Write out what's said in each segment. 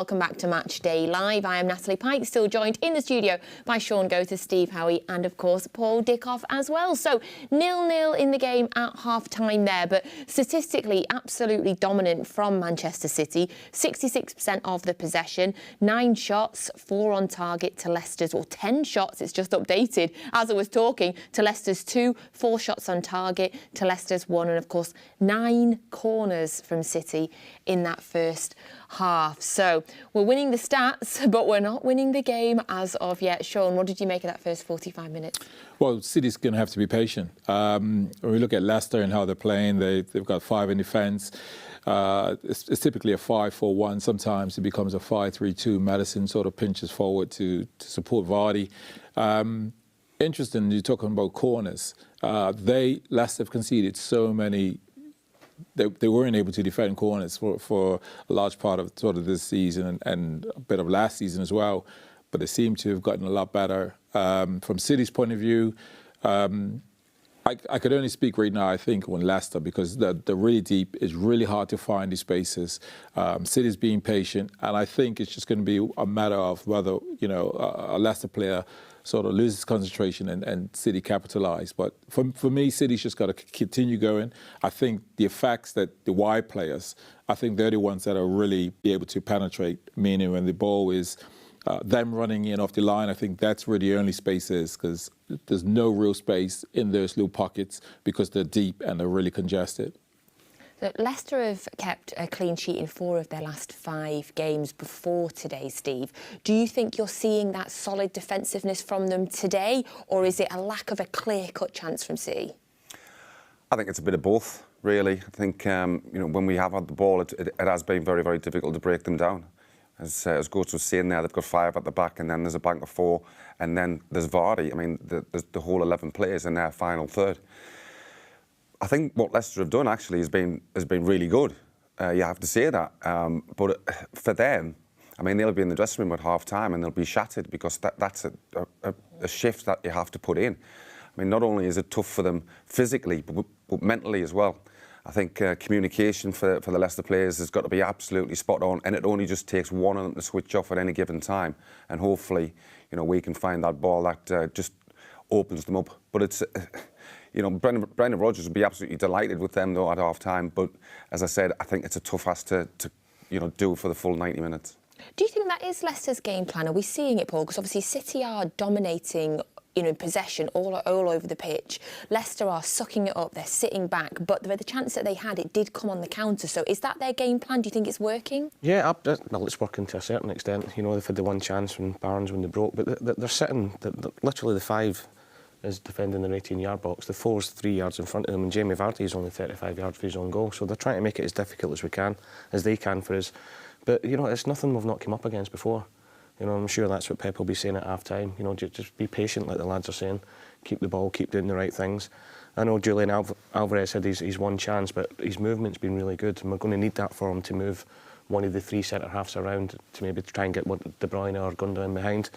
Welcome back to Matchday Live. I am Natalie Pike, still joined in the studio by Shaun, Steve Howey and, of course, Paul Dickov as well. So 0-0 in the game at half-time there, but statistically absolutely dominant from Manchester City. 66% of the possession, 9 shots, 4 on target to Leicester's, or 10 shots, it's just updated as I was talking, to Leicester's 2, 4 shots on target to Leicester's 1, and, of course, 9 corners from City in that first half. So we're winning the stats, but we're not winning the game as of yet. Shaun, what did you make of that first 45 minutes? Well, City's going to have to be patient. When we look at Leicester and how they're playing, they've got 5 in defence. It's typically a 5-4-1. Sometimes it becomes a 5-3-2. Maddison sort of pinches forward to support Vardy. Interesting, you're talking about corners. Leicester have conceded so many. They weren't able to defend corners for a large part of sort of this season and a bit of last season as well. But they seem to have gotten a lot better. From City's point of view, I could only speak right now, I think, on Leicester, because they're really deep. It's really hard to find these spaces. City's being patient, and I think it's just going to be a matter of whether, a Leicester player sort of loses concentration and City capitalise. But for me, City's just got to continue going. I think the effects that the wide players, I think they're the ones that are really be able to penetrate, meaning when the ball is them running in off the line, I think that's where the only space is, because there's no real space in those little pockets because they're deep and they're really congested. So Leicester have kept a clean sheet in 4 of their last 5 games before today, Steve. Do you think you're seeing that solid defensiveness from them today, or is it a lack of a clear-cut chance from City? I think it's a bit of both, really. I think, when we have had the ball, it has been very, very difficult to break them down. As Ghost was saying there, they've got 5 at the back, and then there's a bank of 4, and then there's Vardy. I mean, the whole 11 players in their final third. I think what Leicester have done actually has been really good. You have to say that. But for them, I mean, they'll be in the dressing room at half-time and they'll be shattered, because that's a shift that you have to put in. I mean, not only is it tough for them physically, but mentally as well. I think communication for the Leicester players has got to be absolutely spot on, and it only just takes one of them to switch off at any given time. And hopefully, we can find that ball that just opens them up. But it's... Brendan Rodgers would be absolutely delighted with them, though, at half-time. But, as I said, I think it's a tough ask to do for the full 90 minutes. Do you think that is Leicester's game plan? Are we seeing it, Paul? Because obviously City are dominating, possession all over the pitch. Leicester are sucking it up. They're sitting back. But the chance that they had, it did come on the counter. So is that their game plan? Do you think it's working? Yeah, well, it's working to a certain extent. They've had the one chance from Barnes when they broke. But they're sitting, literally the 5... is defending their 18-yard box. The 4's 3 yards in front of them, and Jamie Vardy is only 35 yards for his own goal. So they're trying to make it as difficult as they can for us. But, it's nothing we've not come up against before. I'm sure that's what Pep will be saying at half-time. Just be patient, like the lads are saying. Keep the ball, keep doing the right things. I know Julian Alvarez had his one chance, but his movement's been really good, and we're going to need that for him to move one of the 3 centre-halves around to maybe try and get De Bruyne or Gundogan behind.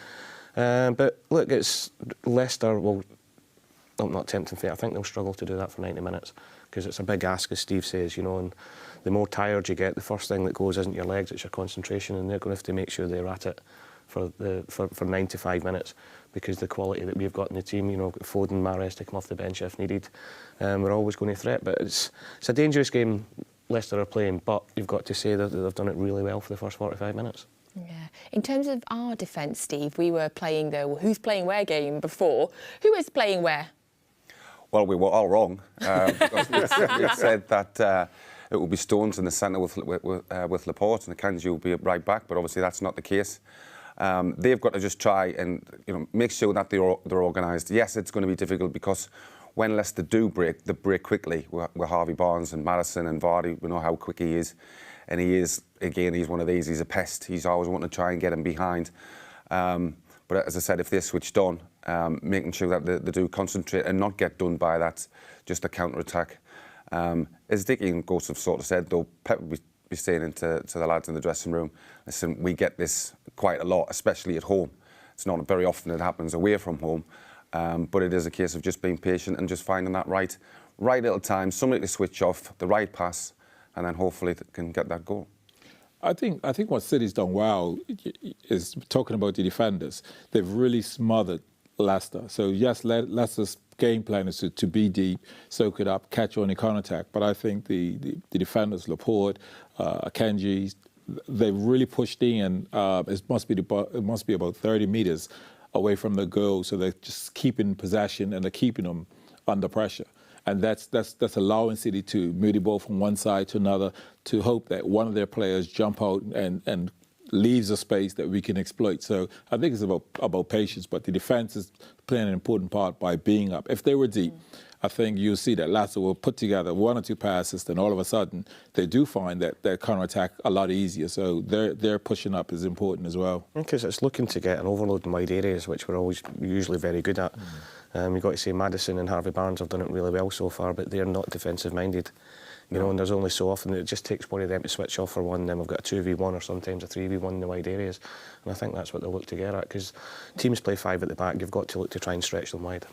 But look, it's Leicester. Well, I'm not tempting fate. I think they'll struggle to do that for 90 minutes, because it's a big ask, as Steve says. And the more tired you get, the first thing that goes isn't your legs, it's your concentration, and they're going to have to make sure they're at it for 95 minutes, because the quality that we've got in the team, Foden, Mahrez to come off the bench if needed, we're always going to threat. But it's a dangerous game Leicester are playing, but you've got to say that they've done it really well for the first 45 minutes. Yeah. In terms of our defence, Steve, we were playing the who's playing where game before. Who is playing where? Well, we were all wrong. Because we said that it will be Stones in the centre with Laporte, and Akanji will be right back, but obviously that's not the case. They've got to just try and make sure that they're organised. Yes, it's going to be difficult, because when Leicester do break, they break quickly with Harvey Barnes and Maddison and Vardy. We know how quick he is. And he is, again, he's one of these, he's a pest. He's always wanting to try and get him behind. But as I said, if they're switched on, making sure that they do concentrate and not get done by that, just a counter-attack. As Dickie and Ghost have sort of said, though, Pep will be saying to the lads in the dressing room, listen, we get this quite a lot, especially at home. It's not very often it happens away from home, but it is a case of just being patient and just finding that right little time, somebody to switch off, the right pass, and then hopefully can get that goal. I think what City's done well is talking about the defenders. They've really smothered Leicester. So yes, Leicester's game plan is to be deep, soak it up, catch on the counter-attack. But I think the defenders, Laporte, Akanji, they've really pushed in. It must be about 30 metres away from the goal. So they're just keeping possession and they're keeping them under pressure. And that's allowing City to move the ball from one side to another to hope that one of their players jump out and leaves a space that we can exploit. So I think it's about patience, but the defence is playing an important part by being up. If they were deep, I think you'll see that Leicester will put together one or two passes, then all of a sudden they do find that their counter-attack a lot easier. So their pushing up is important as well. Because it's looking to get an overload in wide areas, which we're always usually very good at. You've got to say Maddison and Harvey Barnes have done it really well so far, but they're not defensive-minded. You know, and there's only so often that it just takes one of them to switch off for one, then we've got a 2v1 or sometimes a 3v1 in the wide areas. And I think that's what they'll look to get at, because teams play 5 at the back, you've got to look to try and stretch them wide.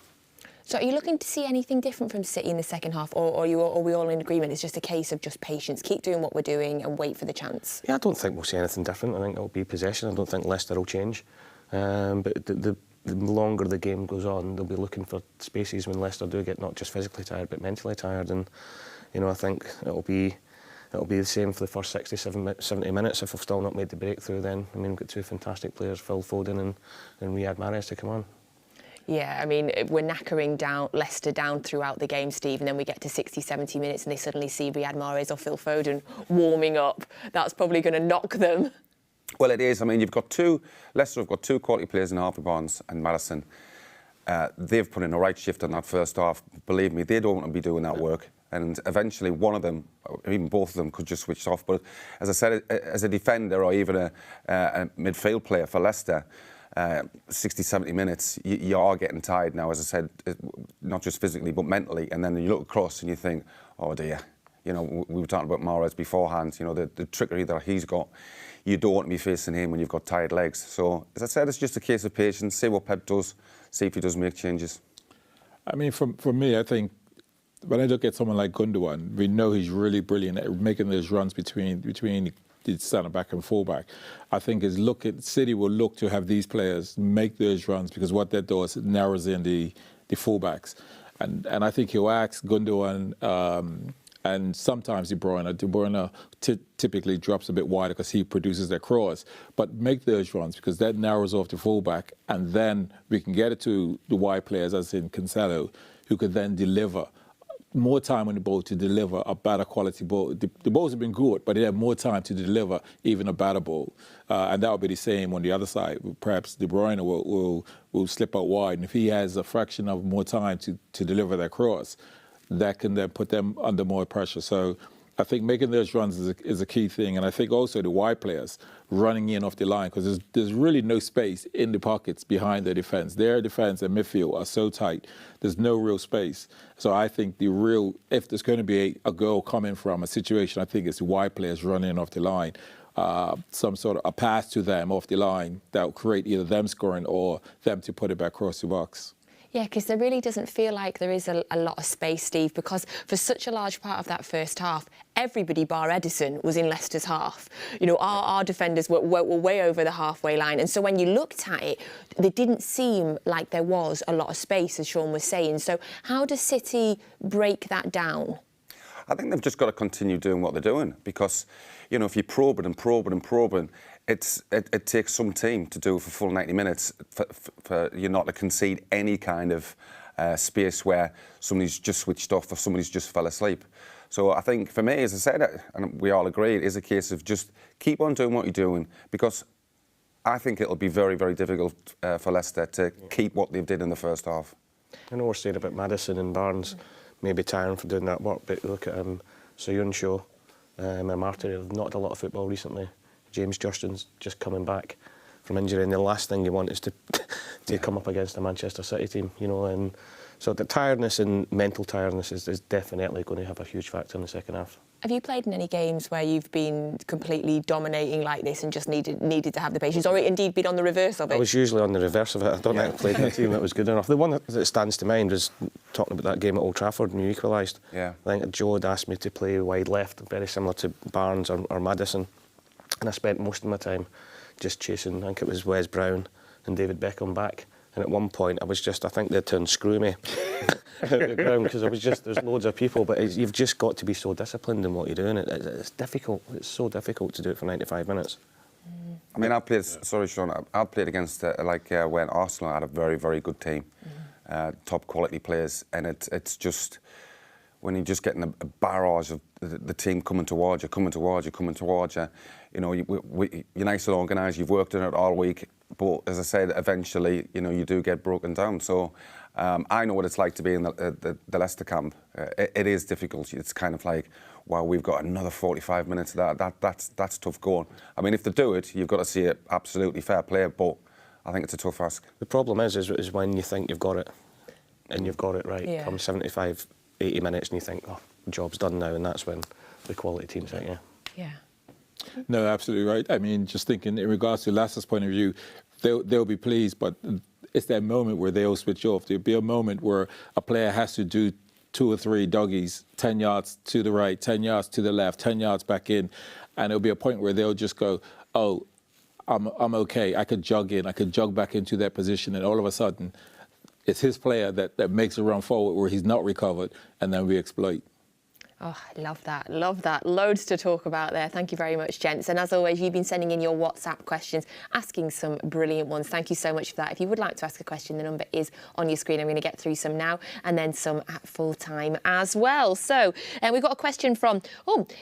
So are you looking to see anything different from City in the second half, or are we all in agreement it's just a case of just patience, keep doing what we're doing and wait for the chance? Yeah, I don't think we'll see anything different. I think it'll be possession. I don't think Leicester will change. But the longer the game goes on, they'll be looking for spaces when Leicester do get not just physically tired but mentally tired. And you know, I think it'll be the same for the first 70 minutes. If we've still not made the breakthrough, then I mean, we've got 2 fantastic players, Phil Foden and Riyad Mahrez, to come on. Yeah, I mean, we're knackering Leicester down throughout the game, Steve, and then we get to 60, 70 minutes and they suddenly see Riyad Mahrez or Phil Foden warming up. That's probably going to knock them. Well, it is. I mean, Leicester have got 2 quality players in Harvey Barnes and Maddison. They've put in a right shift on that first half. Believe me, they don't want to be doing that work. And eventually one of them, or even both of them, could just switch off. But as I said, as a defender or even a midfield player for Leicester, 60, 70 minutes, you are getting tired now, as I said, not just physically but mentally. And then you look across and you think, oh dear, you know, we were talking about Mahrez beforehand, you know, the trickery that he's got. You don't want to be facing him when you've got tired legs. So, as I said, it's just a case of patience, see what Pep does, see if he does make changes. I mean, for me, I think when I look at someone like Gundogan, we know he's really brilliant at making those runs between the centre-back and full-back. I think City will look to have these players make those runs, because what that does, it narrows in the full-backs. And I think he'll ask Gundogan and sometimes De Bruyne. De Bruyne typically drops a bit wider because he produces that cross. But make those runs, because that narrows off the full-back, and then we can get it to the wide players, as in Cancelo, who could then deliver more time on the ball to deliver a better quality ball. The balls have been good, but they have more time to deliver even a better ball. And that will be the same on the other side. Perhaps De Bruyne will slip out wide. And if he has a fraction of more time to deliver that cross, that can then put them under more pressure. So I think making those runs is a key thing. And I think also the wide players running in off the line, because there's really no space in the pockets behind their defence. Their defence and midfield are so tight, there's no real space. So I think if there's going to be a goal coming from a situation, I think it's the wide players running off the line. Some sort of a pass to them off the line that will create either them scoring or them to put it back across the box. Yeah, because there really doesn't feel like there is a lot of space, Steve, because for such a large part of that first half, everybody bar Edison was in Leicester's half. You know, our defenders were way over the halfway line. And so when you looked at it, there didn't seem like there was a lot of space, as Shaun was saying. So how does City break that down? I think they've just got to continue doing what they're doing, because, you know, if you probe it and probe it and probe it, it takes some team to do it for full 90 minutes for you not to concede any kind of space where somebody's just switched off or somebody's just fell asleep. So I think for me, as I said, and we all agree, it is a case of just keep on doing what you're doing, because I think it'll be very, very difficult for Leicester to keep what they did in the first half. I know we're saying about Maddison and Barnes maybe tiring for doing that work, but look at Shaun and Martin have not had a lot of football recently. James Justin's just coming back from injury, and the last thing you want is to come up against a Manchester City team, you know. And so the tiredness and mental tiredness is definitely going to have a huge factor in the second half. Have you played in any games where you've been completely dominating like this and just needed to have the patience, or indeed been on the reverse of it? I was usually on the reverse of it. I don't think I played in a team that was good enough. The one that stands to mind is talking about that game at Old Trafford when you equalised. Yeah. I think Joe had asked me to play wide left, very similar to Barnes or Maddison. And I spent most of my time just chasing, I think it was Wes Brown and David Beckham back. And at one point, I think they turned screw me out the ground because there's loads of people. But you've just got to be so disciplined in what you're doing. It's difficult. It's so difficult to do it for 95 minutes. I mean, I played, sorry, Shaun, I played against, when Arsenal had a very, very good team, top quality players. And it's just, when you're just getting a barrage of the team coming towards you, you know, you're nice and organised, you've worked on it all week, but as I said, eventually, you know, you do get broken down. So I know what it's like to be in the Leicester camp. It is difficult. It's kind of like, wow, we've got another 45 minutes of that's tough going. I mean, if they do it, you've got to see it absolutely fair play, but I think it's a tough ask. The problem is when you think you've got it, and you've got it right, come 75, 80 minutes, and you think, oh, job's done now, and that's when the quality team's out, Yeah. No, absolutely right. I mean, just thinking in regards to Leicester's point of view, they'll be pleased, but it's that moment where they'll switch off. There'll be a moment where a player has to do 2 or 3 doggies, 10 yards to the right, 10 yards to the left, 10 yards back in, and there'll be a point where they'll just go, oh, I'm okay. I could jog back into that position, and all of a sudden, it's his player that makes a run forward where he's not recovered, and then we exploit. Oh, I love that. Love that. Loads to talk about there. Thank you very much, gents. And as always, you've been sending in your WhatsApp questions, asking some brilliant ones. Thank you so much for that. If you would like to ask a question, the number is on your screen. I'm going to get through some now and then some at full time as well. So we've got a question from,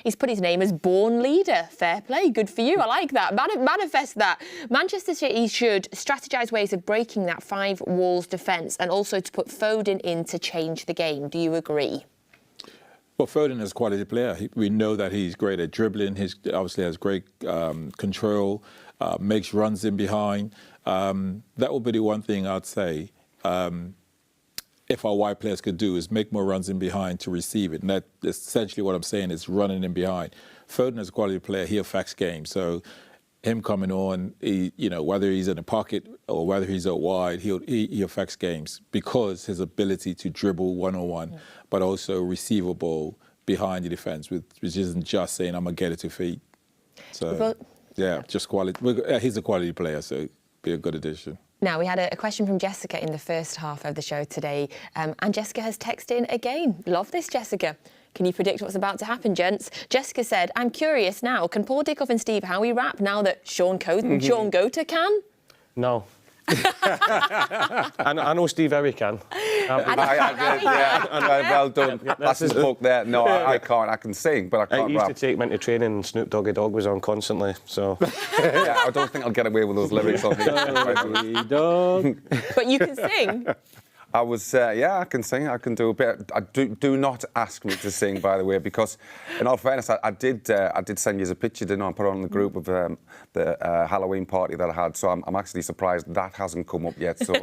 he's put his name as Born Leader. Fair play. Good for you. I like that. Manifest that. Manchester City should strategise ways of breaking that 5 walls defence and also to put Foden in to change the game. Do you agree? Well, Foden is a quality player. We know that he's great at dribbling. He obviously has great control, makes runs in behind. That would be the one thing I'd say if our wide players could do is make more runs in behind to receive it. And that's essentially what I'm saying is running in behind. Foden is a quality player. He affects games. So him coming on, whether he's in the pocket or whether he's out wide, he affects games because his ability to dribble one-on-one, but also receive a ball behind the defence, which isn't just saying, I'm going to get it to feet. So, just quality. He's a quality player, so be a good addition. Now, we had a question from Jessica in the first half of the show today, and Jessica has texted in again. Love this, Jessica. Can you predict what's about to happen, gents? Jessica said, I'm curious now, can Paul Dickov and Steve Howey rap now that Shaun Goater can? No. I know Steve Howey can. Well done. That's his book there. No, I can't. I can sing, but I can't rap. I used to take him into training and Snoop Doggy Dogg was on constantly, so... I don't think I'll get away with those lyrics on here. But you can sing? I was, I can sing. I can do a bit. Do not ask me to sing, by the way, because, in all fairness, I did send you a picture, didn't I? I put it on the group of the Halloween party that I had. So I'm actually surprised that hasn't come up yet. So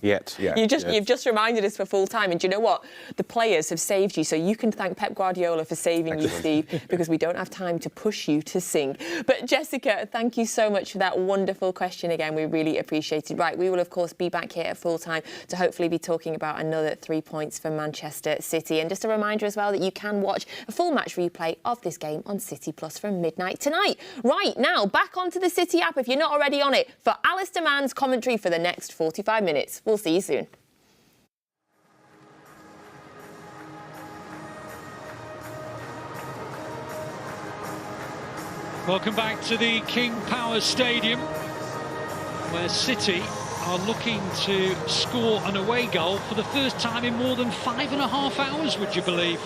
You've just reminded us for full time, and do you know what? The players have saved you, so you can thank Pep Guardiola for saving you, Steve, because we don't have time to push you to sing. But Jessica, thank you so much for that wonderful question again. We really appreciate it. Right, we will of course be back here at full time to hopefully be talking about another 3 points for Manchester City. And just a reminder as well that you can watch a full match replay of this game on City Plus from midnight tonight. Right, now back onto the City app if you're not already on it for Alistair Mann's commentary for the next 45 minutes. We'll see you soon. Welcome back to the King Power Stadium, where City are looking to score an away goal for the first time in more than 5.5 hours, would you believe?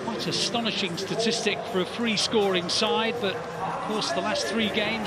Quite astonishing statistic for a free-scoring side, but of course the last 3 games